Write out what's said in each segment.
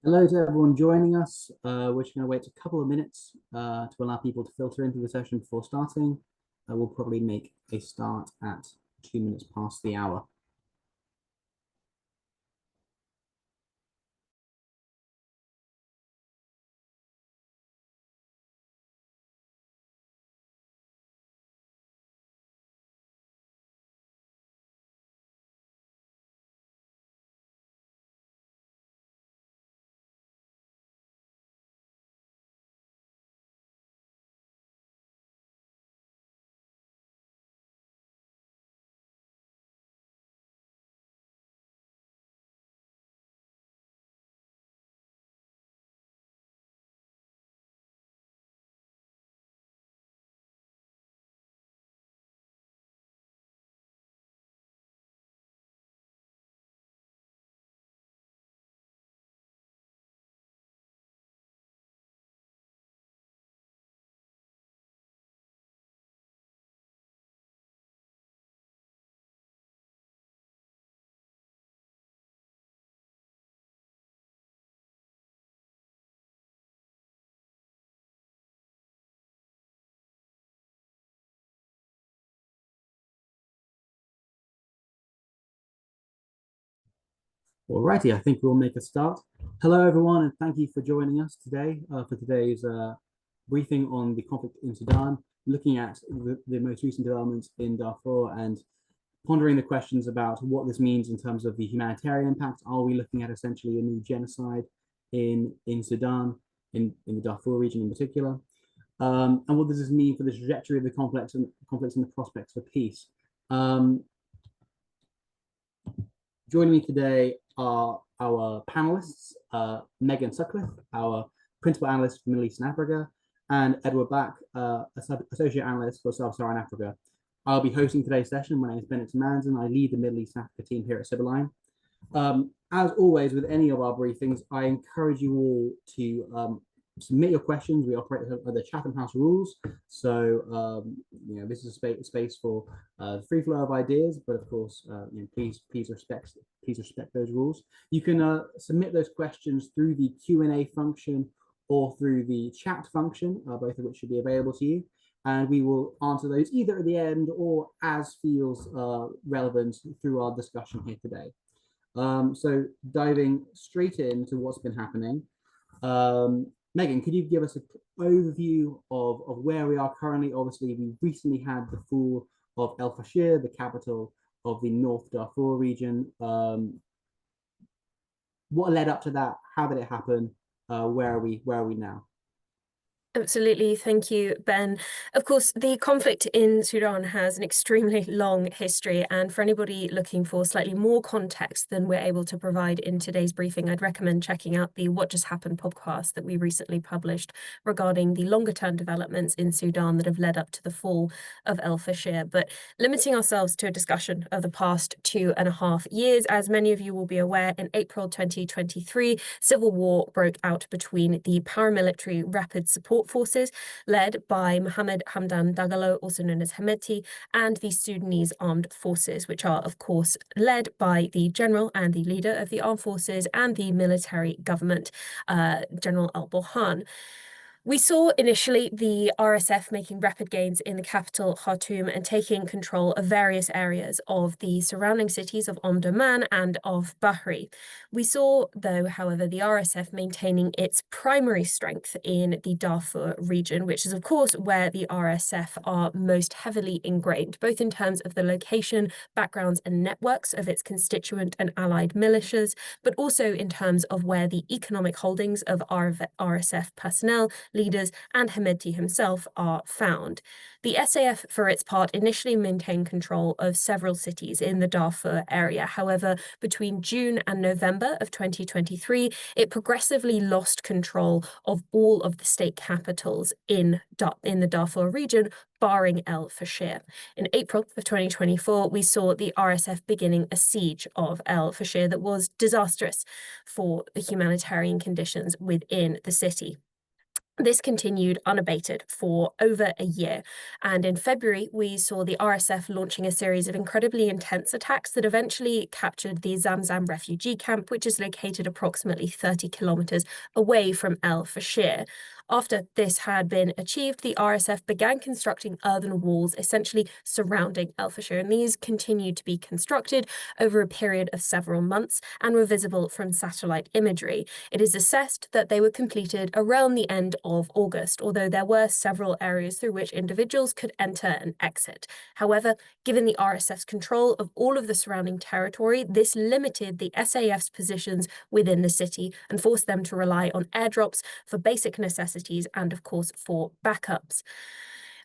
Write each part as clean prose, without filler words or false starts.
Hello to everyone joining us. We're just going to wait a couple of minutes to allow people to filter into the session before starting. We'll probably make a start at 2 minutes past the hour. Alrighty, I think we'll make a start. Hello everyone, and thank you for joining us today for today's briefing on the conflict in Sudan, looking at the most recent developments in Darfur and pondering the questions about what this means in terms of the humanitarian impact. Are we looking at essentially a new genocide in Sudan, in the Darfur region in particular? And what does this mean for the trajectory of the conflict and the prospects for peace? Joining me today are our panelists, Megan Sutcliffe, our principal analyst for Middle East and Africa, and Edward Back, associate analyst for Sub-Saharan Africa. I'll be hosting today's session. My name is Bennett Manson. I lead the Middle East and Africa team here at Sibylline. As always, with any of our briefings, I encourage you all to submit your questions. We operate the Chatham House rules, so this is a space for free flow of ideas. But of course, please respect those rules. You can submit those questions through the Q&A function or through the chat function, both of which should be available to you. And we will answer those either at the end or as feels relevant through our discussion here today. So diving straight into what's been happening, Megan, could you give us an overview of where we are currently? Obviously, we recently had the fall of El Fasher, the capital of the North Darfur region. What led up to that? How did it happen? Where are we now? Absolutely. Thank you, Ben. Of course, the conflict in Sudan has an extremely long history, and for anybody looking for slightly more context than we're able to provide in today's briefing, I'd recommend checking out the What Just Happened podcast that we recently published regarding the longer-term developments in Sudan that have led up to the fall of El Fasher. But limiting ourselves to a discussion of the past 2.5 years, as many of you will be aware, in April 2023, civil war broke out between the paramilitary Rapid Support Forces led by Mohammed Hamdan Dagalo, also known as Hemedti, and the Sudanese Armed Forces, which are, of course, led by the general and the leader of the armed forces and the military government, General al-Burhan. We saw initially the RSF making rapid gains in the capital, Khartoum, and taking control of various areas of the surrounding cities of Omdurman and of Bahri. We saw, though, however, the RSF maintaining its primary strength in the Darfur region, which is, of course, where the RSF are most heavily ingrained, both in terms of the location, backgrounds, and networks of its constituent and allied militias, but also in terms of where the economic holdings of RSF personnel, leaders, and Hemedti himself are found. The SAF, for its part, initially maintained control of several cities in the Darfur area. However, between June and November of 2023, it progressively lost control of all of the state capitals in the Darfur region, barring El Fasher. In April of 2024, we saw the RSF beginning a siege of El Fasher that was disastrous for the humanitarian conditions within the city. This continued unabated for over a year, and in February we saw the RSF launching a series of incredibly intense attacks that eventually captured the Zamzam refugee camp, which is located approximately 30 kilometers away from El Fasher. After this had been achieved, the RSF began constructing earthen walls essentially surrounding El Fasher, and these continued to be constructed over a period of several months and were visible from satellite imagery. It is assessed that they were completed around the end of August, although there were several areas through which individuals could enter and exit. However, given the RSF's control of all of the surrounding territory, this limited the SAF's positions within the city and forced them to rely on airdrops for basic necessities and, of course, for backups.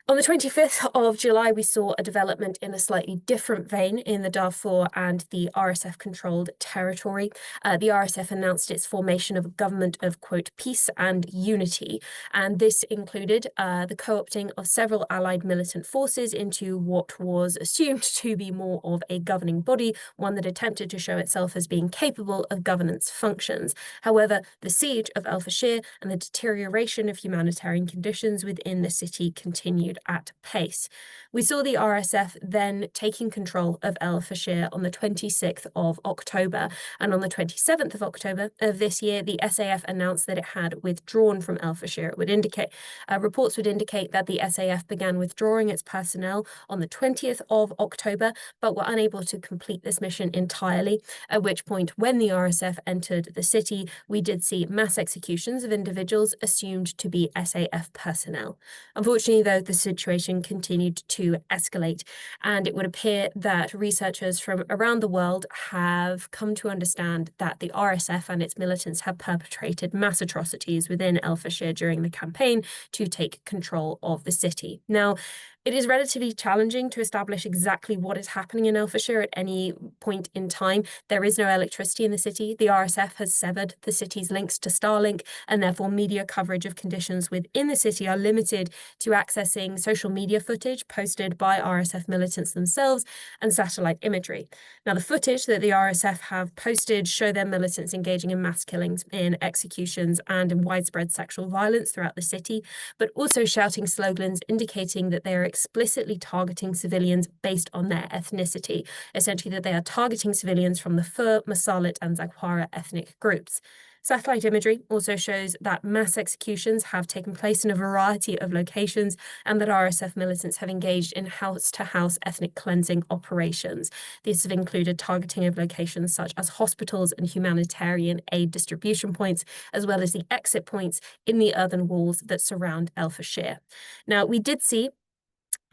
On the 25th of July, we saw a development in a slightly different vein in the Darfur and the RSF-controlled territory. The RSF announced its formation of a government of, quote, peace and unity, and this included the co-opting of several allied militant forces into what was assumed to be more of a governing body, one that attempted to show itself as being capable of governance functions. However, the siege of El Fasher and the deterioration of humanitarian conditions within the city continued at pace. We saw the RSF then taking control of El Fasher on the 26th of October, and on the 27th of October of this year, the SAF announced that it had withdrawn from El Fasher. Reports would indicate that the SAF began withdrawing its personnel on the 20th of October, but were unable to complete this mission entirely, at which point, when the RSF entered the city, we did see mass executions of individuals assumed to be SAF personnel. Unfortunately, though, the situation continued to escalate, and it would appear that researchers from around the world have come to understand that the RSF and its militants have perpetrated mass atrocities within El Fasher during the campaign to take control of the city. Now, it is relatively challenging to establish exactly what is happening in El Fasher at any point in time. There is no electricity in the city. The RSF has severed the city's links to Starlink, and therefore media coverage of conditions within the city are limited to accessing social media footage posted by RSF militants themselves and satellite imagery. Now, the footage that the RSF have posted show their militants engaging in mass killings, in executions, and in widespread sexual violence throughout the city, but also shouting slogans indicating that they are explicitly targeting civilians based on their ethnicity, essentially that they are targeting civilians from the Fur, Masalit, and Zaghwara ethnic groups. Satellite imagery also shows that mass executions have taken place in a variety of locations and that RSF militants have engaged in house-to-house ethnic cleansing operations. These have included targeting of locations such as hospitals and humanitarian aid distribution points, as well as the exit points in the earthen walls that surround El Fasher. Now, we did see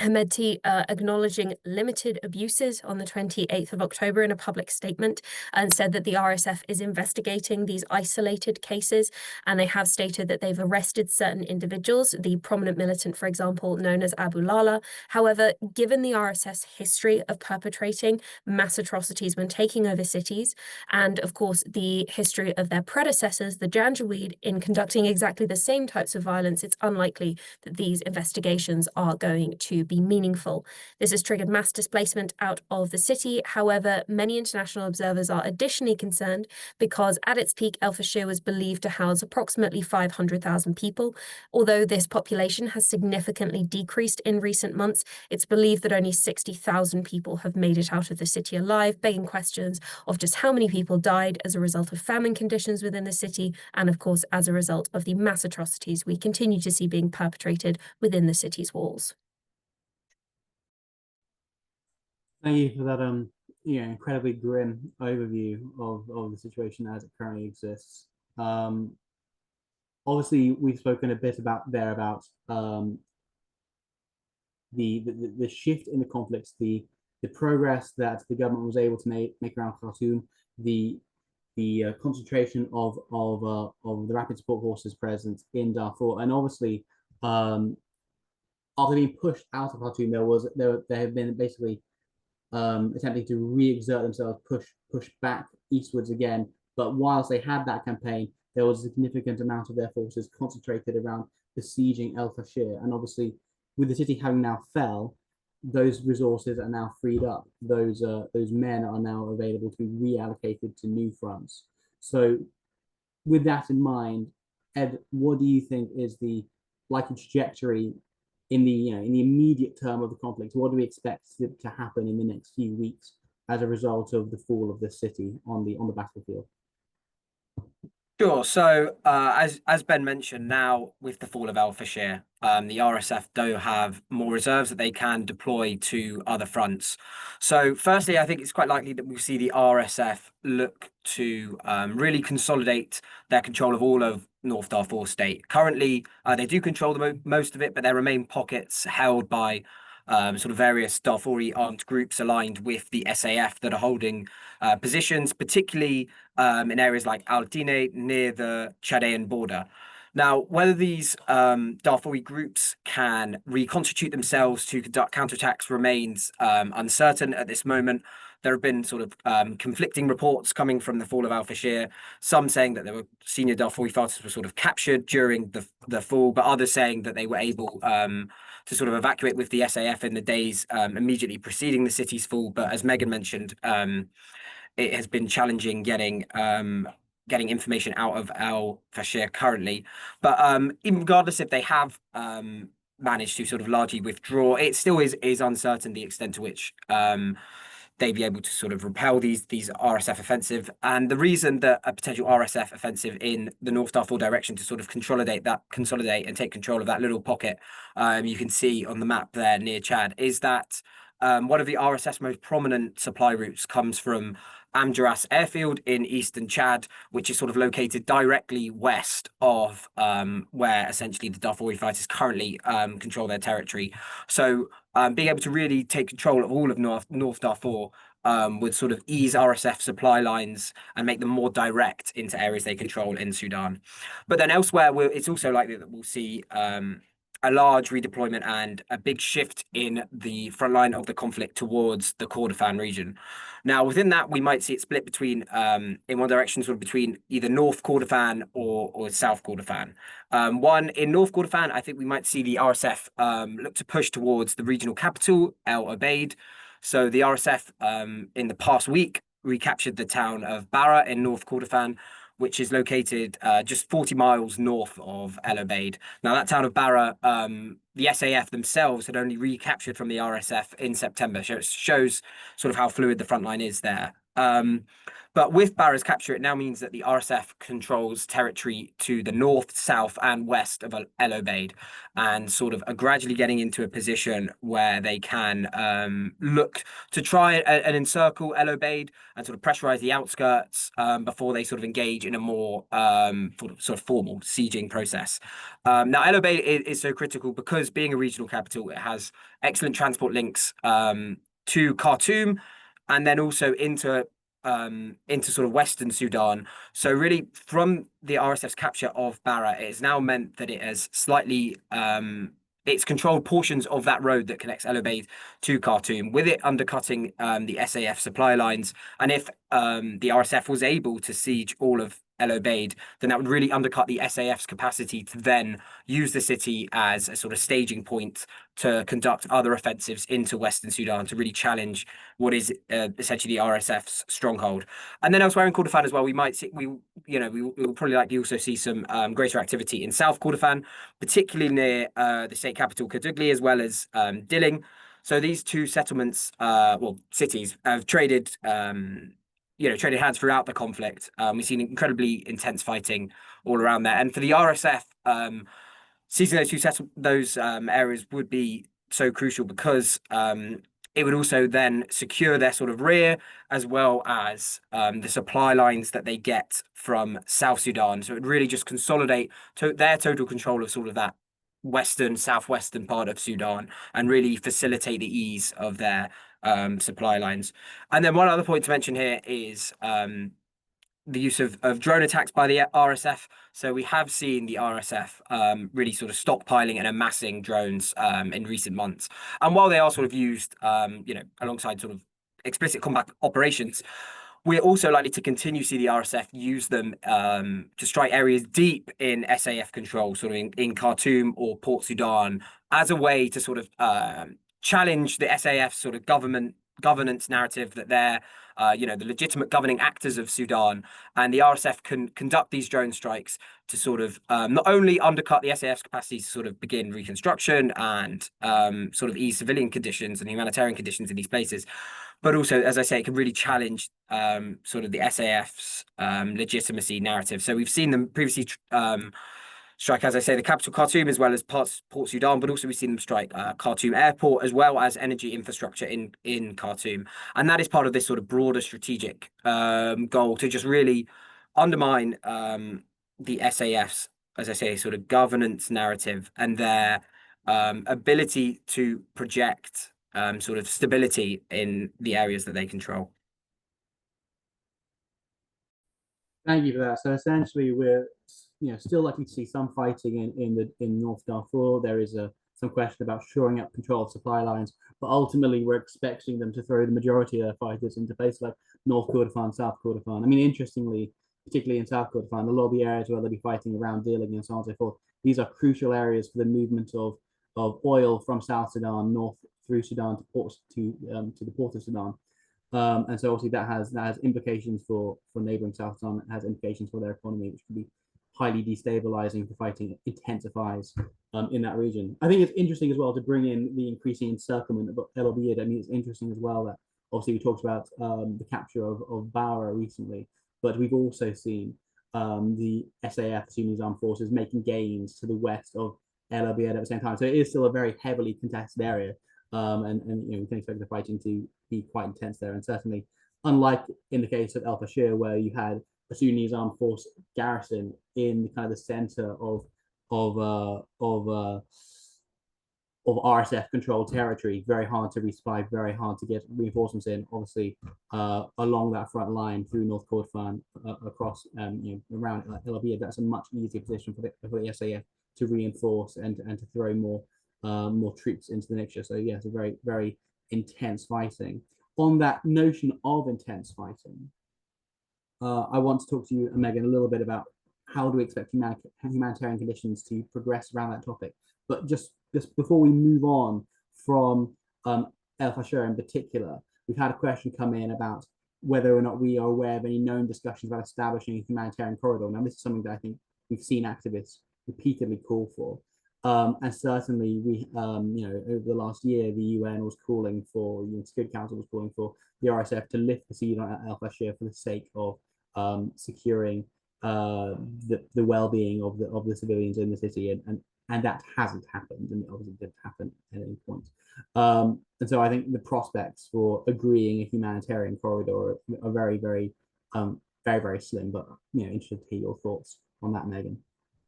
Hemedti acknowledging limited abuses on the 28th of October in a public statement, and said that the RSF is investigating these isolated cases, and they have stated that they've arrested certain individuals, the prominent militant, for example, known as Abu Lala. However, given the RSF's history of perpetrating mass atrocities when taking over cities, and of course the history of their predecessors, the Janjaweed, in conducting exactly the same types of violence, it's unlikely that these investigations are going to be meaningful. This has triggered mass displacement out of the city. However, many international observers are additionally concerned because at its peak, El Fasher was believed to house approximately 500,000 people. Although this population has significantly decreased in recent months, it's believed that only 60,000 people have made it out of the city alive, begging questions of just how many people died as a result of famine conditions within the city, and of course, as a result of the mass atrocities we continue to see being perpetrated within the city's walls. Thank you for that incredibly grim overview of the situation as it currently exists. Obviously, we've spoken a bit about the shift in the conflicts, the progress that the government was able to make around Khartoum, the concentration of the rapid support forces present in Darfur, and obviously after being pushed out of Khartoum, there have been basically attempting to re-exert themselves, push back eastwards again. But whilst they had that campaign, there was a significant amount of their forces concentrated around besieging El Fasher. And obviously, with the city having now fell, those resources are now freed up. Those men are now available to be reallocated to new fronts. So with that in mind, Ed, what do you think is the likely trajectory in the in the immediate term of the conflict? What do we expect to happen in the next few weeks as a result of the fall of this city on the battlefield? Sure. So, as Ben mentioned, now with the fall of Al Fashir, the RSF do have more reserves that they can deploy to other fronts. So, firstly, I think it's quite likely that we'll see the RSF look to really consolidate their control of all of North Darfur State. Currently, they do control most of it, but there remain pockets held by sort of various Darfuri armed groups aligned with the SAF that are holding positions, particularly in areas like Al Dine near the Chadian border. Now, whether these Darfuri groups can reconstitute themselves to conduct counterattacks remains uncertain at this moment. There have been sort of conflicting reports coming from the fall of Al Fashir, some saying that there were senior Darfuri fighters were sort of captured during the fall, but others saying that they were able to sort of evacuate with the SAF in the days immediately preceding the city's fall. But as Megan mentioned, it has been challenging getting information out of Al Fashir currently. But even regardless if they have managed to sort of largely withdraw, it still is uncertain the extent to which they'd be able to sort of repel these RSF offensive. And the reason that a potential RSF offensive in the North Darfur direction to sort of consolidate and take control of that little pocket you can see on the map there near Chad is that one of the RSF's most prominent supply routes comes from Amjaras airfield in eastern Chad, which is sort of located directly west of where essentially the Darfuri fighters currently control their territory. So being able to really take control of all of North Darfur would sort of ease RSF supply lines and make them more direct into areas they control in Sudan. But then elsewhere, it's also likely that we'll see a large redeployment and a big shift in the front line of the conflict towards the Kordofan region. Now, within that, we might see it split between, in one direction, sort of between either North Kordofan or South Kordofan. One, in North Kordofan, I think we might see the RSF look to push towards the regional capital, El Obeid. So the RSF, in the past week, recaptured the town of Bara in North Kordofan, which is located just 40 miles north of El Obeid. Now, that town of Bara, the SAF themselves had only recaptured from the RSF in September. So it shows sort of how fluid the front line is there. But with Bara's capture, it now means that the RSF controls territory to the north, south, and west of El Obeid, and sort of are gradually getting into a position where they can look to try and encircle El Obeid and sort of pressurize the outskirts before they sort of engage in a more sort of formal sieging process. Now, El Obeid is so critical because being a regional capital, it has excellent transport links to Khartoum and then also into sort of Western Sudan. So really from the RSF's capture of Bara, it has now meant that it has slightly it's controlled portions of that road that connects El Obeid to Khartoum, with it undercutting the SAF supply lines. And if the RSF was able to siege all of El Obeid, then that would really undercut the SAF's capacity to then use the city as a sort of staging point to conduct other offensives into Western Sudan to really challenge what is essentially the RSF's stronghold. And then elsewhere in Kordofan as well, we might see we will probably likely also see some greater activity in South Kordofan, particularly near the state capital Kadugli, as well as Dilling. So these two settlements, cities, have traded traded hands throughout the conflict. We've seen incredibly intense fighting all around there. And for the RSF, seizing those areas would be so crucial because it would also then secure their sort of rear as well as the supply lines that they get from South Sudan. So it would really just consolidate their total control of sort of that southwestern part of Sudan and really facilitate the ease of their supply lines. And then one other point to mention here is the use of drone attacks by the RSF. So we have seen the RSF really sort of stockpiling and amassing drones in recent months. And while they are sort of used, alongside sort of explicit combat operations, we're also likely to continue to see the RSF use them to strike areas deep in SAF control, sort of in Khartoum or Port Sudan, as a way to sort of challenge the SAF sort of government governance narrative that they're the legitimate governing actors of Sudan, and the RSF can conduct these drone strikes to sort of not only undercut the SAF's capacity to sort of begin reconstruction and sort of ease civilian conditions and humanitarian conditions in these places, but also, as I say, it can really challenge sort of the SAF's legitimacy narrative. So we've seen them previously strike, as I say, the capital Khartoum, as well as parts Port Sudan, but also we've seen them strike Khartoum Airport, as well as energy infrastructure in Khartoum. And that is part of this sort of broader strategic goal to just really undermine the SAF's, as I say, sort of governance narrative and their ability to project sort of stability in the areas that they control. Thank you for that. So essentially, we're still likely to see some fighting in North Darfur. There is some question about shoring up control of supply lines, but ultimately we're expecting them to throw the majority of their fighters into places like North Kordofan, South Kordofan. I mean, interestingly, particularly in South Kordofan, a lot of the areas where they'll be fighting around dealing and so on and so forth, these are crucial areas for the movement of oil from South Sudan north through Sudan to the port of Sudan. And so obviously that has implications for neighboring South Sudan. It has implications for their economy, which could be highly destabilizing if the fighting intensifies in that region. I think it's interesting as well to bring in the increasing encirclement of El Obeid. I mean, it's interesting as well that obviously we talked about the capture of Bawra recently, but we've also seen the SAF, Sunni Armed Forces, making gains to the west of El Obeid at the same time. So it is still a very heavily contested area. And we can expect the fighting to be quite intense there. And certainly, unlike in the case of El Fasher, where you had a Sudanese armed force garrison in kind of the center of RSF controlled territory, very hard to resupply, very hard to get reinforcements in. Obviously, along that front line through North Kordofan, across around El Obeid, that's a much easier position for the SAF to reinforce and to throw more troops into the mixture. So yes, a very, very intense fighting. On that notion of intense fighting, I want to talk to you, Megan, a little bit about how do we expect humanitarian conditions to progress around that topic. But just before we move on from El Fasher in particular, we've had a question come in about whether or not we are aware of any known discussions about establishing a humanitarian corridor. Now, this is something that I think we've seen activists repeatedly call for. And certainly, we, over the last year, the UN was calling for, Security Council was calling for the RSF to lift the siege on El Fasher for the sake of securing the well-being of the civilians in the city, and that hasn't happened, and it obviously didn't happen at any point. And so I think the prospects for agreeing a humanitarian corridor are very, very, very, very slim. But interested to hear your thoughts on that, Megan.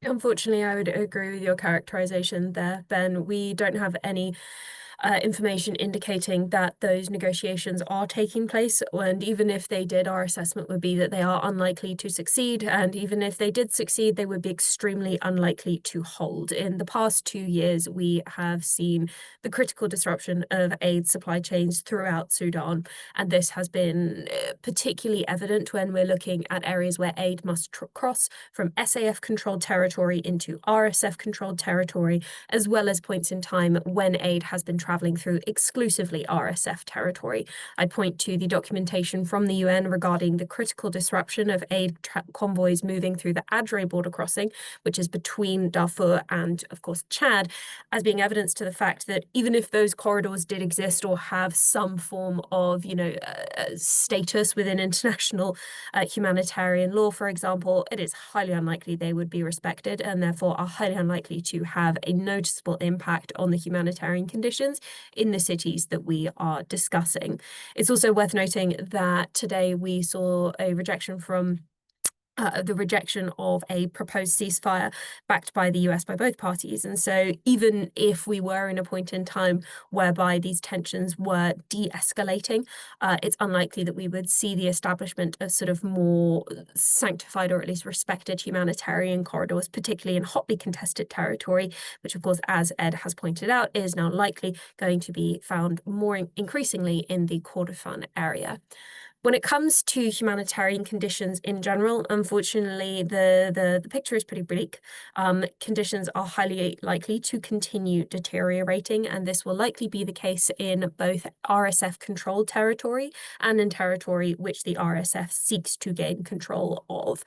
Unfortunately, I would agree with your characterization there, Ben. We don't have any information indicating that those negotiations are taking place. And even if they did, our assessment would be that they are unlikely to succeed. And even if they did succeed, they would be extremely unlikely to hold. In the past 2 years, we have seen the critical disruption of aid supply chains throughout Sudan. And this has been particularly evident when we're looking at areas where aid must cross from SAF-controlled territory into RSF-controlled territory, as well as points in time when aid has been traveling through exclusively RSF territory. I point to the documentation from the UN regarding the critical disruption of aid convoys moving through the Adre border crossing, which is between Darfur and, of course, Chad, as being evidence to the fact that even if those corridors did exist or have some form of, status within international humanitarian law, for example, it is highly unlikely they would be respected and therefore are highly unlikely to have a noticeable impact on the humanitarian conditions in the cities that we are discussing. It's also worth noting that today we saw a rejection from the rejection of a proposed ceasefire backed by the US by both parties. And so even if we were in a point in time whereby these tensions were de-escalating, it's unlikely that we would see the establishment of sort of more sanctified or at least respected humanitarian corridors, particularly in hotly contested territory, which of course, as Ed has pointed out, is now likely going to be found more increasingly in the Kordofan area. When it comes to humanitarian conditions in general, unfortunately, the picture is pretty bleak. Conditions are highly likely to continue deteriorating, and this will likely be the case in both RSF-controlled territory and in territory which the RSF seeks to gain control of.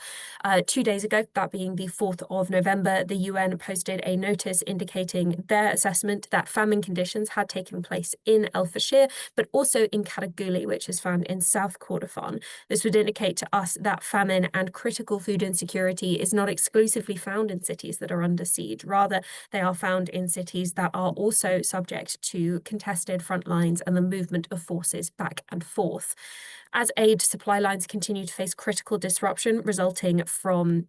2 days ago, that being the 4th of November, the UN posted a notice indicating their assessment that famine conditions had taken place in El Fasher, but also in Karaguli, which is found in South Kordofan. This would indicate to us that famine and critical food insecurity is not exclusively found in cities that are under siege. Rather, they are found in cities that are also subject to contested front lines and the movement of forces back and forth. As aid supply lines continue to face critical disruption resulting from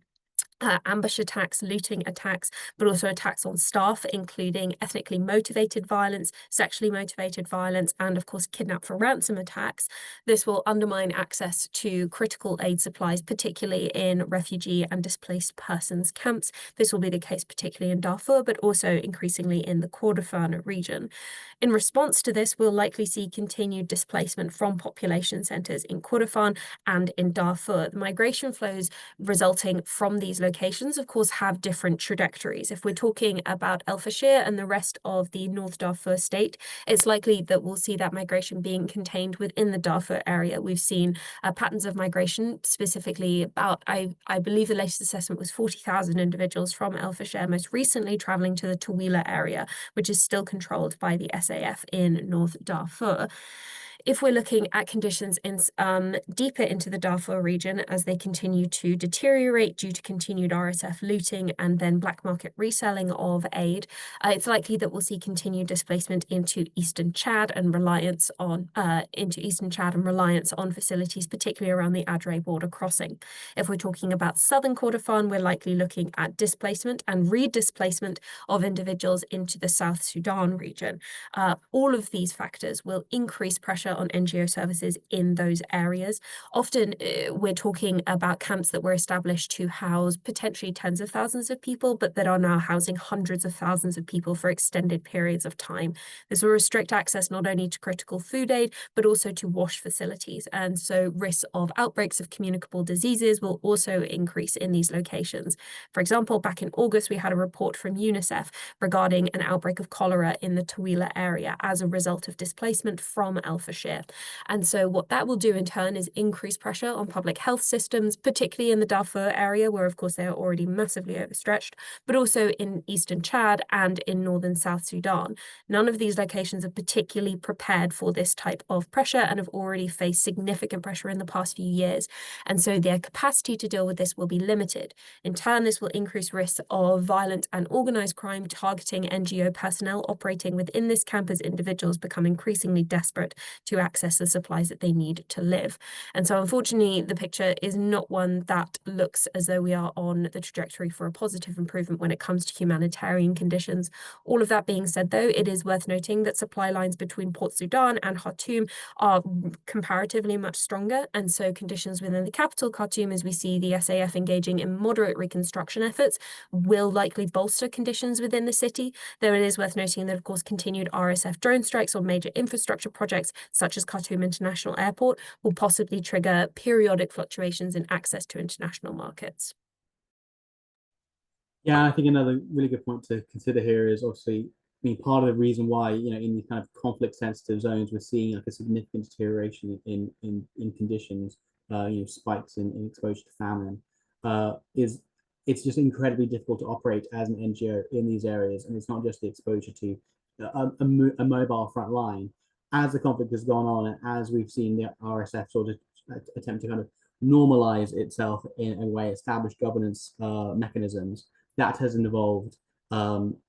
ambush attacks, looting attacks, but also attacks on staff, including ethnically motivated violence, sexually motivated violence, and of course, kidnap for ransom attacks. This will undermine access to critical aid supplies, particularly in refugee and displaced persons camps. This will be the case particularly in Darfur, but also increasingly in the Kordofan region. In response to this, we'll likely see continued displacement from population centres in Kordofan and in Darfur. The migration flows resulting from these locations, of course, have different trajectories. If we're talking about El Fasher and the rest of the North Darfur state, it's likely that we'll see that migration being contained within the Darfur area. We've seen patterns of migration, specifically about, I believe the latest assessment was 40,000 individuals from El Fasher, most recently travelling to the Tawila area, which is still controlled by the SAF in North Darfur. If we're looking at conditions in deeper into the Darfur region as they continue to deteriorate due to continued RSF looting and then black market reselling of aid, it's likely that we'll see continued displacement into eastern Chad and reliance on facilities, particularly around the Adre border crossing. If we're talking about southern Kordofan, we're likely looking at displacement and redisplacement of individuals into the South Sudan region. All of these factors will increase pressure on NGO services in those areas. Often we're talking about camps that were established to house potentially tens of thousands of people, but that are now housing hundreds of thousands of people for extended periods of time. This will restrict access not only to critical food aid, but also to wash facilities. And so risks of outbreaks of communicable diseases will also increase in these locations. For example, back in August, we had a report from UNICEF regarding an outbreak of cholera in the Tawila area as a result of displacement from El Fasher. And so what that will do in turn is increase pressure on public health systems, particularly in the Darfur area, where of course they are already massively overstretched, but also in eastern Chad and in northern South Sudan. None of these locations are particularly prepared for this type of pressure and have already faced significant pressure in the past few years. And so their capacity to deal with this will be limited. In turn, this will increase risks of violent and organized crime targeting NGO personnel operating within this camp as individuals become increasingly desperate to access the supplies that they need to live. And so unfortunately, the picture is not one that looks as though we are on the trajectory for a positive improvement when it comes to humanitarian conditions. All of that being said, though, it is worth noting that supply lines between Port Sudan and Khartoum are comparatively much stronger. And so conditions within the capital, Khartoum, as we see the SAF engaging in moderate reconstruction efforts, will likely bolster conditions within the city. Though it is worth noting that, of course, continued RSF drone strikes on major infrastructure projects such as Khartoum International Airport will possibly trigger periodic fluctuations in access to international markets. Yeah, I think another really good point to consider here is obviously, part of the reason why, in these kind of conflict-sensitive zones, we're seeing like a significant deterioration in conditions, spikes in exposure to famine, is it's just incredibly difficult to operate as an NGO in these areas, and it's not just the exposure to a mobile front line. As the conflict has gone on, and as we've seen the RSF sort of attempt to kind of normalize itself in a way, establish governance mechanisms, that has involved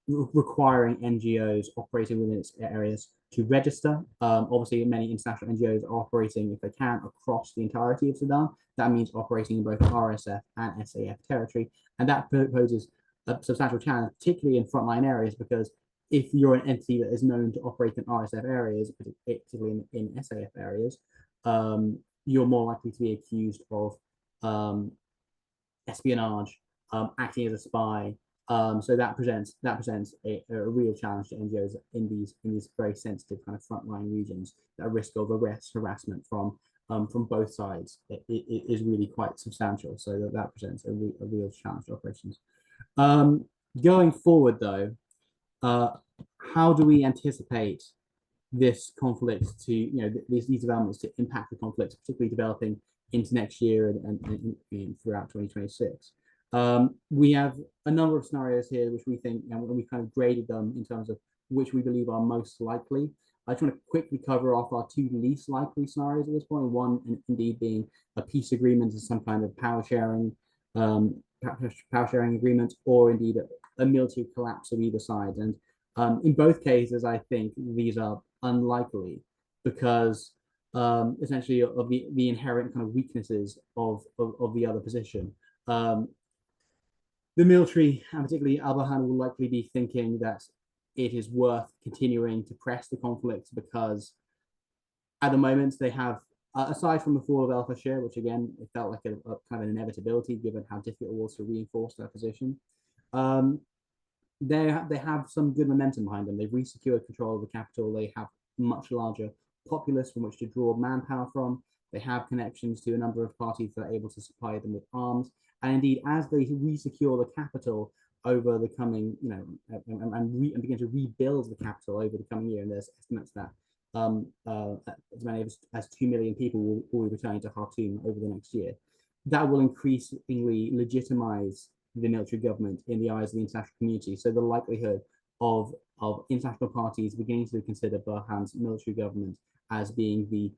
requiring NGOs operating within its areas to register. Obviously, many international NGOs are operating, if they can, across the entirety of Sudan. That means operating in both RSF and SAF territory. And that poses a substantial challenge, particularly in frontline areas, because if you're an entity that is known to operate in RSF areas, particularly in SAF areas, you're more likely to be accused of espionage, acting as a spy. So that presents a real challenge to NGOs in these very sensitive kind of frontline regions that are at risk of arrest, harassment from from both sides is really quite substantial. So that presents a real challenge to operations. Going forward, though, how do we anticipate this conflict to, these developments to impact the conflict, particularly developing into next year and throughout 2026? We have a number of scenarios here which we think, and we kind of graded them in terms of which we believe are most likely. I just want to quickly cover off our two least likely scenarios at this point. One, indeed, being a peace agreement and some kind of power sharing agreement, or indeed a military collapse of either side. And in both cases, I think these are unlikely because essentially of the inherent kind of weaknesses of the other position. The military, and particularly Al Burhan, will likely be thinking that it is worth continuing to press the conflict because at the moment they have, aside from the fall of al-Fashir, which again, it felt like a kind of an inevitability given how difficult it was to reinforce their position, they have some good momentum behind them. They've resecured control of the capital. They have much larger populace from which to draw manpower from. They have connections to a number of parties that are able to supply them with arms. And indeed, as they resecure the capital over the coming, and begin to rebuild the capital over the coming year, and there's estimates that as many as 2 million people will be returning to Khartoum over the next year. That will increasingly legitimize the military government in the eyes of the international community. So the likelihood of international parties beginning to consider Burhan's military government as being the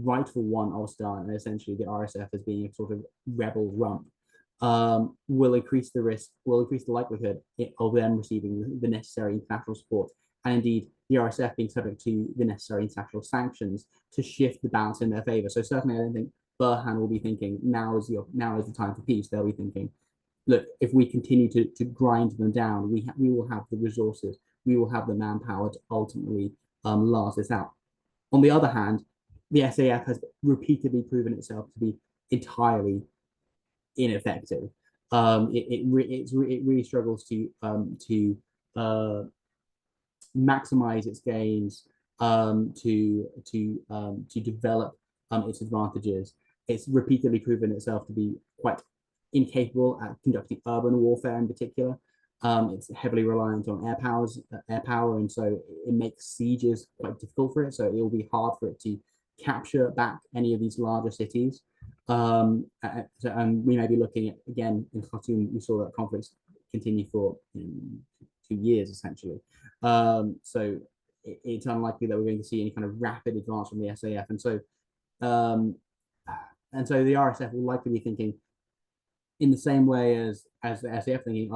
rightful one of Sudan, and essentially the RSF as being a sort of rebel rump, will increase the risk, will increase the likelihood of them receiving the necessary international support, and indeed the RSF being subject to the necessary international sanctions to shift the balance in their favor. So certainly I don't think Burhan will be thinking now is the time for peace. They'll be thinking, look, if we continue to grind them down, we will have the resources, we will have the manpower to ultimately last this out. On the other hand, the SAF has repeatedly proven itself to be entirely ineffective. It really struggles to maximize its gains, to develop its advantages. It's repeatedly proven itself to be quite incapable at conducting urban warfare in particular. It's heavily reliant on air power, and so it makes sieges quite difficult for it. So it will be hard for it to capture back any of these larger cities. And we may be looking at, again, in Khartoum, we saw that conflicts continue for 2 years essentially. So it's unlikely that we're going to see any kind of rapid advance from the SAF, and so the RSF will likely be thinking in the same way as the SAF thinking,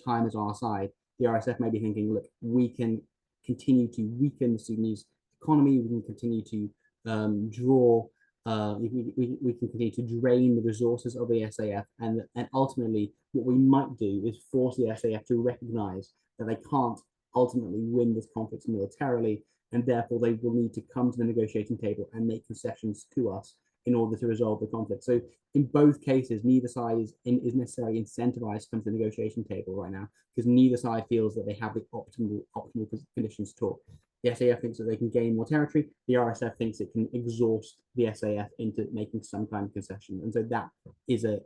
time is on our side. The RSF may be thinking, look, we can continue to weaken the Sudanese economy. We can continue to we can continue to drain the resources of the SAF, and ultimately what we might do is force the SAF to recognize that they can't ultimately win this conflict militarily, and therefore they will need to come to the negotiating table and make concessions to us in order to resolve the conflict. So in both cases, neither side is necessarily incentivized to come to the negotiation table right now, because neither side feels that they have the optimal conditions to talk. The SAF thinks that they can gain more territory. The RSF thinks it can exhaust the SAF into making some kind of concession, and so that is a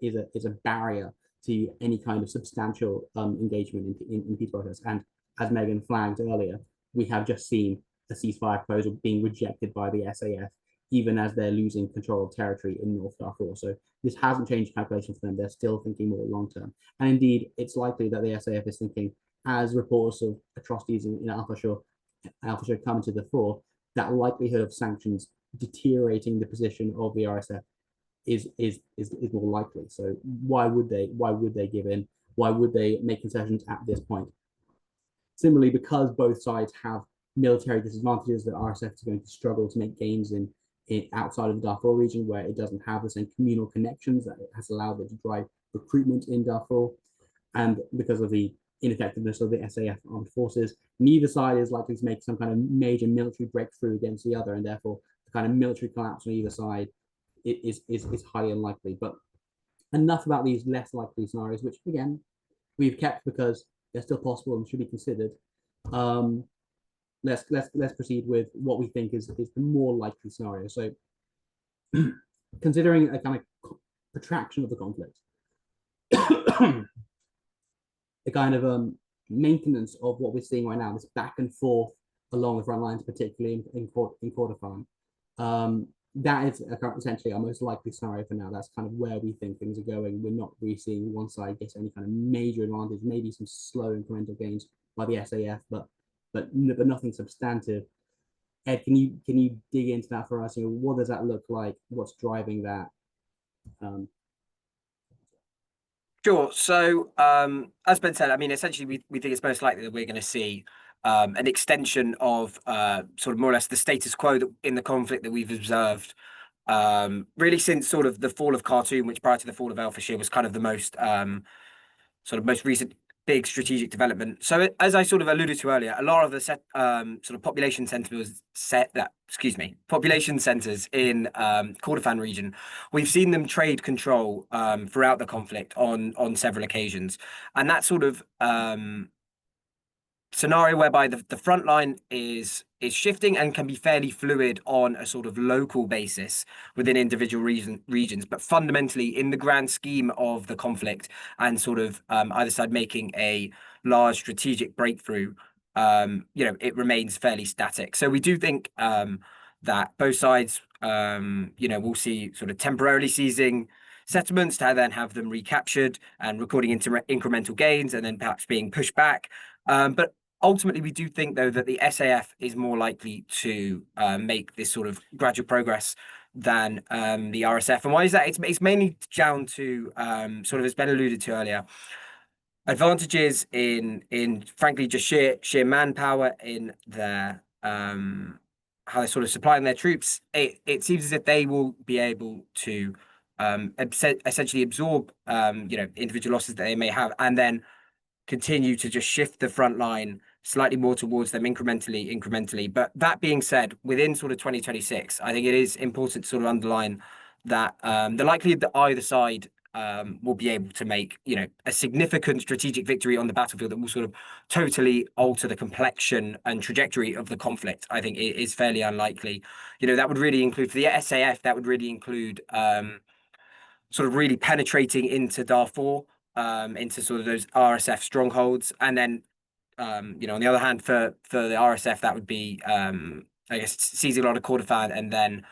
barrier to any kind of substantial engagement in peace process. And as Megan flagged earlier, we have just seen a ceasefire proposal being rejected by the SAF, even as they're losing control of territory in North Darfur. So this hasn't changed calculations for them. They're still thinking more long term. And indeed, it's likely that the SAF is thinking, as reports of atrocities in Al-Fashir come to the fore, that likelihood of sanctions deteriorating the position of the RSF is more likely. So why would they give in? Why would they make concessions at this point? Similarly, because both sides have military disadvantages, the RSF is going to struggle to make gains in outside of the Darfur region, where it doesn't have the same communal connections that it has allowed it to drive recruitment in Darfur. And because of the ineffectiveness of the SAF armed forces, neither side is likely to make some kind of major military breakthrough against the other, and therefore the kind of military collapse on either side is highly unlikely. But enough about these less likely scenarios, which again we've kept because they're still possible and should be considered. Let's proceed with what we think is the more likely scenario. So considering a kind of protraction of the conflict, a kind of maintenance of what we're seeing right now, this back and forth along the front lines, particularly in Kordofan. That is essentially our most likely scenario for now. That's kind of where we think things are going. We're not really seeing one side get any kind of major advantage, maybe some slow incremental gains by the SAF, but nothing substantive. Ed, can you dig into that for us? What does that look like? What's driving that? Sure. So, as Ben said, I mean, essentially, we think it's most likely that we're going to see an extension of sort of more or less the status quo in the conflict that we've observed really since sort of the fall of Khartoum, which prior to the fall of al-Fashir was kind of the most sort of most recent big strategic development. So as I sort of alluded to earlier, a lot of the sort of population centers population centers in Kordofan region, we've seen them trade control throughout the conflict on several occasions, and that sort of scenario whereby the front line is shifting and can be fairly fluid on a sort of local basis within individual regions, but fundamentally in the grand scheme of the conflict and sort of either side making a large strategic breakthrough, it remains fairly static. So we do think that both sides, we'll see sort of temporarily seizing settlements to then have them recaptured and recording into incremental gains and then perhaps being pushed back. But ultimately, we do think, though, that the SAF is more likely to make this sort of gradual progress than the RSF. And why is that? It's mainly down to, sort of as Ben alluded to earlier, advantages in frankly, just sheer manpower in their how they're sort of supplying their troops. It seems as if they will be able to essentially absorb, individual losses that they may have, and then continue to just shift the front line slightly more towards them incrementally. But that being said, within sort of 2026, I think it is important to sort of underline that the likelihood that either side will be able to make, a significant strategic victory on the battlefield that will sort of totally alter the complexion and trajectory of the conflict, I think it is fairly unlikely. That would really include, for the SAF, that would really include sort of really penetrating into Darfur, into sort of those RSF strongholds. And then, on the other hand, for the RSF, that would be, I guess, seizing a lot of Kordofan and then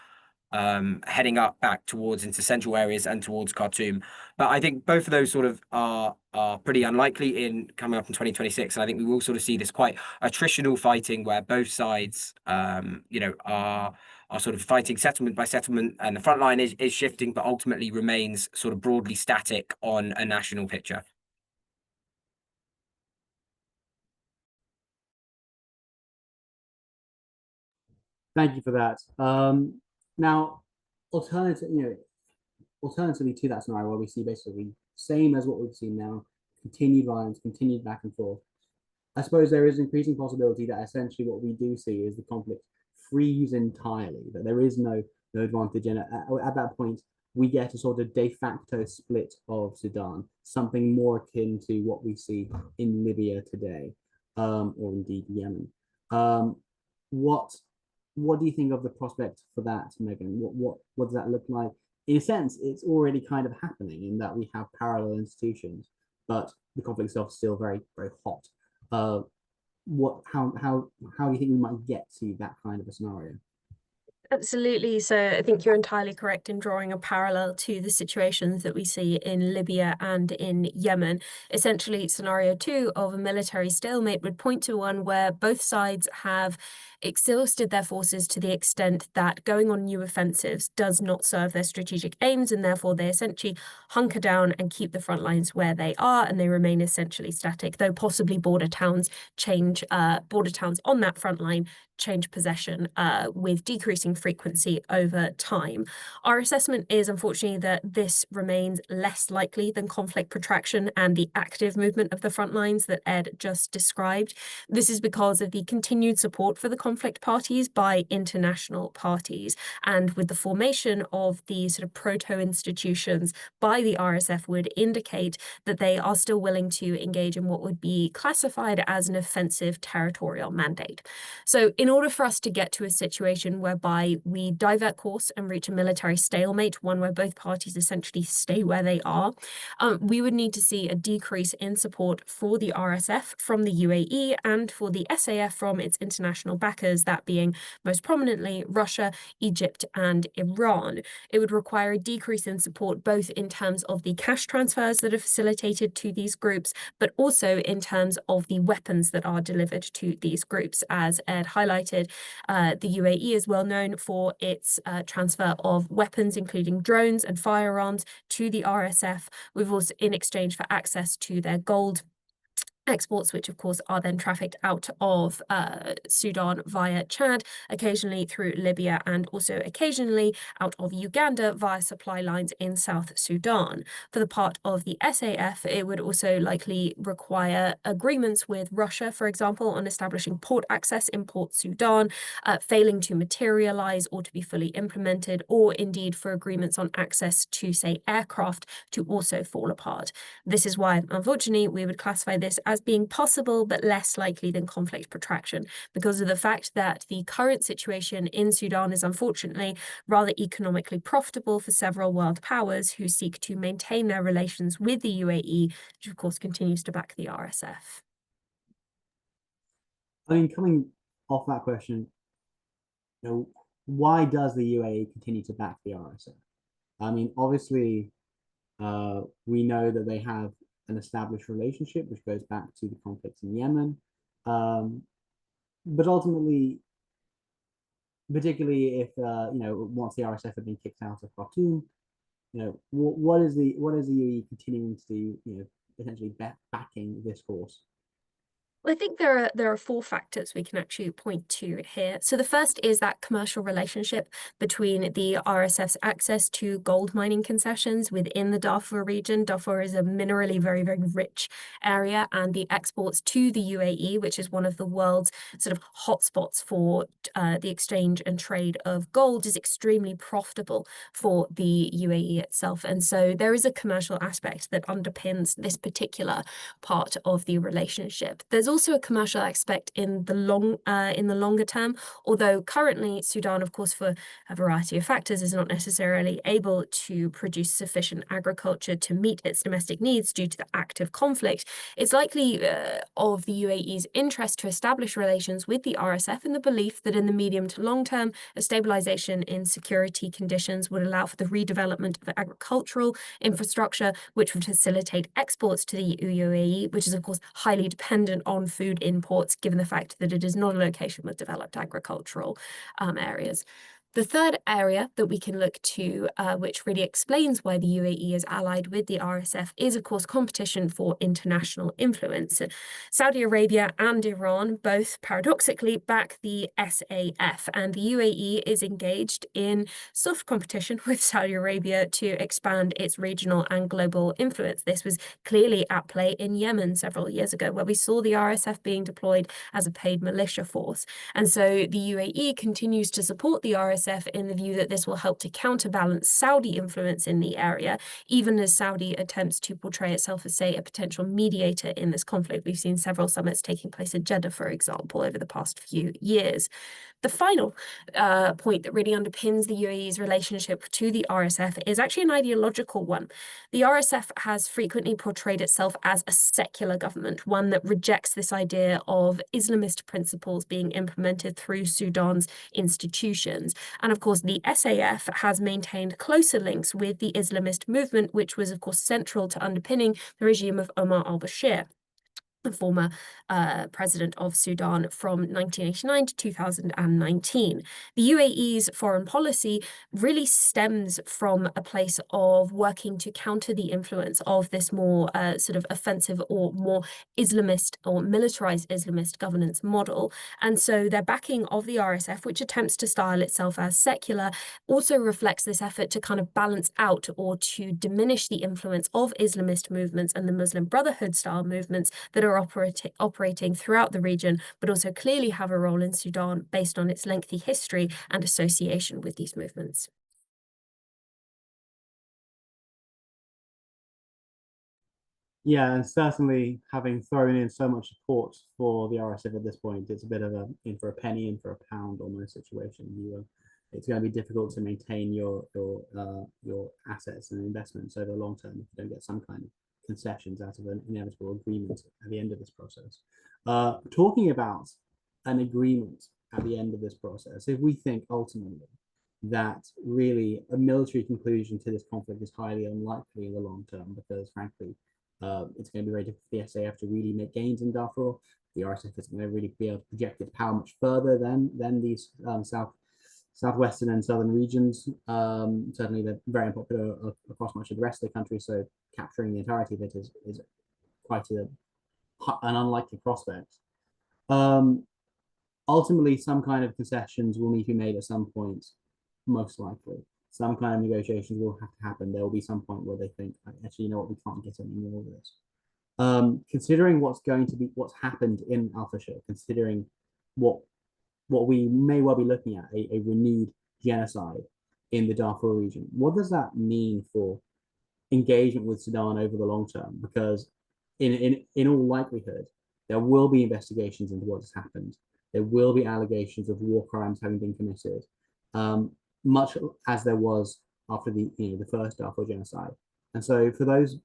heading up back towards into central areas and towards Khartoum. But I think both of those sort of are pretty unlikely in coming up in 2026. And I think we will sort of see this quite attritional fighting where both sides, are sort of fighting settlement by settlement, and the front line is shifting, but ultimately remains sort of broadly static on a national picture. Thank you for that. Now, alternatively to that scenario, where we see basically same as what we've seen now, continued violence, continued back and forth, I suppose there is an increasing possibility that essentially what we do see is the conflict freeze entirely, that there is no advantage in it. At that point, we get a sort of de facto split of Sudan, something more akin to what we see in Libya today, or indeed Yemen. What do you think of the prospect for that, Megan? What does that look like? In a sense, it's already kind of happening in that we have parallel institutions, but the conflict itself is still very, very hot. How do you think we might get to that kind of a scenario? Absolutely. So I think you're entirely correct in drawing a parallel to the situations that we see in Libya and in Yemen. Essentially, scenario 2 of a military stalemate would point to one where both sides have exhausted their forces to the extent that going on new offensives does not serve their strategic aims, and therefore they essentially hunker down and keep the front lines where they are, and they remain essentially static, though possibly border towns on that front line change possession with decreasing frequency over time. Our assessment is, unfortunately, that this remains less likely than conflict protraction and the active movement of the front lines that Ed just described. This is because of the continued support for the conflict parties by international parties, and with the formation of these sort of proto-institutions by the RSF would indicate that they are still willing to engage in what would be classified as an offensive territorial mandate. So in order for us to get to a situation whereby we divert course and reach a military stalemate, one where both parties essentially stay where they are, we would need to see a decrease in support for the RSF from the UAE and for the SAF from its international backers, that being most prominently Russia, Egypt, and Iran. It would require a decrease in support both in terms of the cash transfers that are facilitated to these groups, but also in terms of the weapons that are delivered to these groups. As Ed highlighted, the UAE is well known for its transfer of weapons, including drones and firearms, to the RSF. We've also, in exchange for access to their gold exports, which of course are then trafficked out of Sudan via Chad, occasionally through Libya, and also occasionally out of Uganda via supply lines in South Sudan. For the part of the SAF, it would also likely require agreements with Russia, for example, on establishing port access in Port Sudan, failing to materialize or to be fully implemented, or indeed for agreements on access to, say, aircraft to also fall apart. This is why, unfortunately, we would classify this as being possible but less likely than conflict protraction, because of the fact that the current situation in Sudan is unfortunately rather economically profitable for several world powers who seek to maintain their relations with the UAE, which of course continues to back the RSF. I mean, coming off that question, why does the UAE continue to back the RSF? I mean, obviously, we know that they have an established relationship, which goes back to the conflicts in Yemen. But ultimately, particularly if once the RSF had been kicked out of Khartoum, what is the UAE continuing to do? Essentially backing this course. I think there are four factors we can actually point to here. So the first is that commercial relationship between the RSF's access to gold mining concessions within the Darfur region. Darfur is a minerally very, very rich area, and the exports to the UAE, which is one of the world's sort of hotspots for the exchange and trade of gold, is extremely profitable for the UAE itself. And so there is a commercial aspect that underpins this particular part of the relationship. There's also a commercial aspect in the longer term, although currently Sudan, of course, for a variety of factors, is not necessarily able to produce sufficient agriculture to meet its domestic needs due to the active conflict. It's likely of the UAE's interest to establish relations with the RSF in the belief that in the medium to long term, a stabilization in security conditions would allow for the redevelopment of agricultural infrastructure, which would facilitate exports to the UAE, which is, of course, highly dependent on food imports, given the fact that it is not a location with developed agricultural areas. The third area that we can look to, which really explains why the UAE is allied with the RSF, is, of course, competition for international influence. Saudi Arabia and Iran both paradoxically back the SAF, and the UAE is engaged in soft competition with Saudi Arabia to expand its regional and global influence. This was clearly at play in Yemen several years ago, where we saw the RSF being deployed as a paid militia force. And so the UAE continues to support the RSF in the view that this will help to counterbalance Saudi influence in the area, even as Saudi attempts to portray itself as, say, a potential mediator in this conflict. We've seen several summits taking place in Jeddah, for example, over the past few years. The final point that really underpins the UAE's relationship to the RSF is actually an ideological one. The RSF has frequently portrayed itself as a secular government, one that rejects this idea of Islamist principles being implemented through Sudan's institutions. And of course, the SAF has maintained closer links with the Islamist movement, which was, of course, central to underpinning the regime of Omar al-Bashir, the former president of Sudan from 1989 to 2019. The UAE's foreign policy really stems from a place of working to counter the influence of this more sort of offensive or more Islamist or militarized Islamist governance model. And so their backing of the RSF, which attempts to style itself as secular, also reflects this effort to kind of balance out or to diminish the influence of Islamist movements and the Muslim Brotherhood style movements that are operating throughout the region, but also clearly have a role in Sudan based on its lengthy history and association with these movements. Yeah, and certainly having thrown in so much support for the RSF at this point, it's a bit of a in for a penny, in for a pound almost situation. It's going to be difficult to maintain your assets and investments over the long term if you don't get some kind of concessions out of an inevitable agreement at the end of this process. Talking about an agreement at the end of this process, if we think ultimately that really a military conclusion to this conflict is highly unlikely in the long term, because frankly, it's going to be very difficult for the SAF to really make gains in Darfur. The RSF isn't going to really be able to project its power much further than these southwestern and southern regions. Certainly, they're very unpopular across much of the rest of the country. So capturing the entirety of it is quite an unlikely prospect. Ultimately, some kind of concessions will need to be made at some point, most likely. Some kind of negotiations will have to happen. There will be some point where they think, actually, you know what, we can't get any more of this. Considering what's happened in Al Fashir, considering what we may well be looking at, a renewed genocide in the Darfur region, what does that mean for engagement with Sudan over the long term? Because in all likelihood, there will be investigations into what has happened. There will be allegations of war crimes having been committed, much as there was after the first Darfur genocide. And so, for those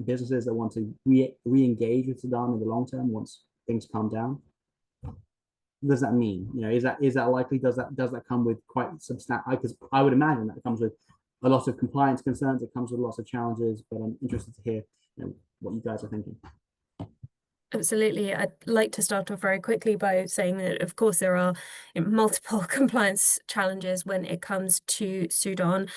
businesses that want to re-engage with Sudan in the long term, once things calm down, what does that mean? Is that likely? Does that come with quite substantial? Because I would imagine that comes with a lot of compliance concerns. It comes with lots of challenges. But I'm interested to hear what you guys are thinking. Absolutely. I'd like to start off very quickly by saying that, of course, there are multiple compliance challenges when it comes to Sudan.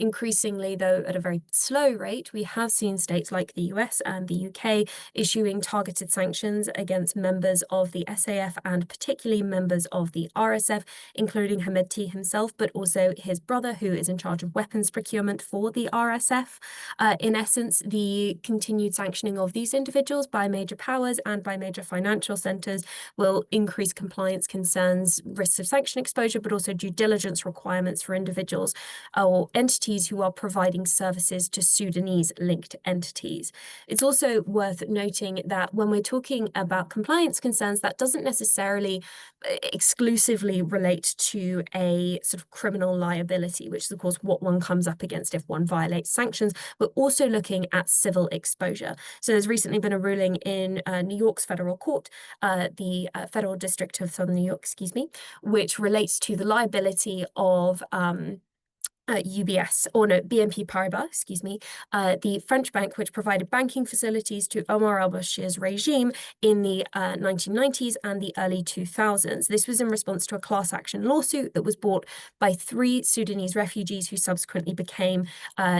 Increasingly, though, at a very slow rate, we have seen states like the US and the UK issuing targeted sanctions against members of the SAF and particularly members of the RSF, including Hemedti himself, but also his brother, who is in charge of weapons procurement for the RSF. In essence, the continued sanctioning of these individuals by major powers and by major financial centers will increase compliance concerns, risks of sanction exposure, but also due diligence requirements for individuals or entities who are providing services to Sudanese-linked entities. It's also worth noting that when we're talking about compliance concerns, that doesn't necessarily exclusively relate to a sort of criminal liability, which is, of course, what one comes up against if one violates sanctions. We're also looking at civil exposure. So there's recently been a ruling in New York's federal court, the Federal District of Southern New York, which relates to the liability of BNP Paribas, the French bank, which provided banking facilities to Omar al-Bashir's regime in the 1990s and the early 2000s. This was in response to a class action lawsuit that was brought by 3 Sudanese refugees who subsequently became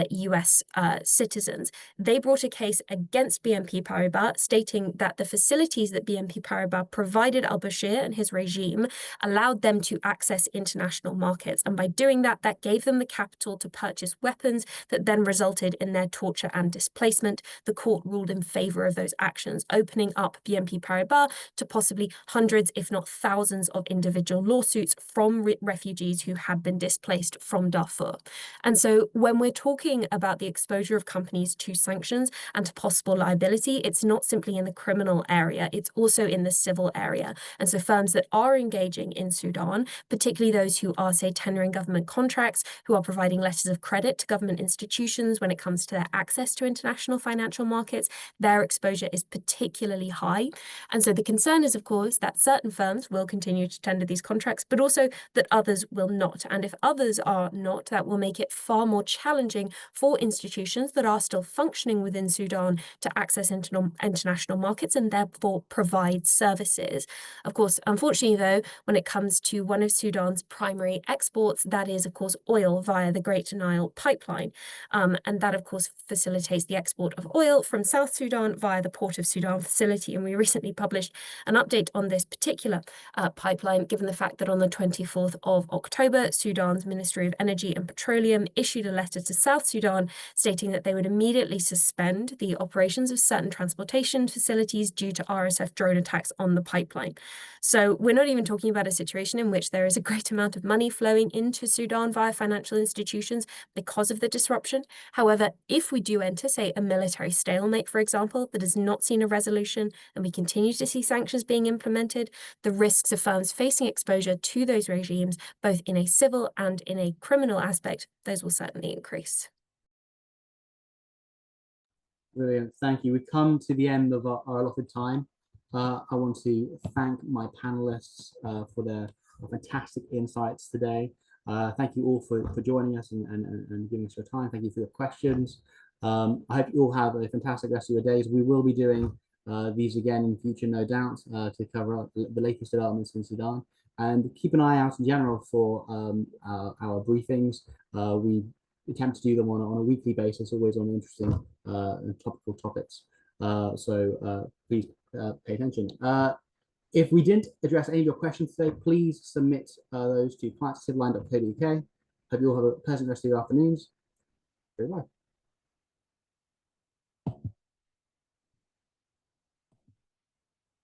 US citizens. They brought a case against BNP Paribas, stating that the facilities that BNP Paribas provided al-Bashir and his regime allowed them to access international markets. And by doing that, that gave them the capital to purchase weapons that then resulted in their torture and displacement. The court ruled in favor of those actions, opening up BNP Paribas to possibly hundreds, if not thousands, of individual lawsuits from refugees who had been displaced from Darfur. And so when we're talking about the exposure of companies to sanctions and to possible liability, it's not simply in the criminal area, it's also in the civil area. And so firms that are engaging in Sudan, particularly those who are, say, tendering government contracts, who are providing letters of credit to government institutions when it comes to their access to international financial markets, their exposure is particularly high. And so the concern is, of course, that certain firms will continue to tender these contracts, but also that others will not. And if others are not, that will make it far more challenging for institutions that are still functioning within Sudan to access international markets and therefore provide services. Of course, unfortunately, though, when it comes to one of Sudan's primary exports, that is, of course, oil via the Great Nile pipeline. And that, of course, facilitates the export of oil from South Sudan via the Port of Sudan facility. And we recently published an update on this particular pipeline, given the fact that on the 24th of October, Sudan's Ministry of Energy and Petroleum issued a letter to South Sudan stating that they would immediately suspend the operations of certain transportation facilities due to RSF drone attacks on the pipeline. So we're not even talking about a situation in which there is a great amount of money flowing into Sudan via financial institutions because of the disruption. However, if we do enter, say, a military stalemate, for example, that has not seen a resolution, and we continue to see sanctions being implemented, the risks of firms facing exposure to those regimes, both in a civil and in a criminal aspect, those will certainly increase. Brilliant, thank you. We've come to the end of our allotted time. I want to thank my panelists for their fantastic insights today. Thank you all for joining us and giving us your time. Thank you for your questions. I hope you all have a fantastic rest of your days. We will be doing these again in future, no doubt, to cover up the latest developments in Sudan. And keep an eye out in general for our briefings. We attempt to do them on a weekly basis, always on interesting and topical topics. So please pay attention. If we didn't address any of your questions today, please submit those to clients@civilline.co.uk. Hope you all have a pleasant rest of your afternoons. Goodbye.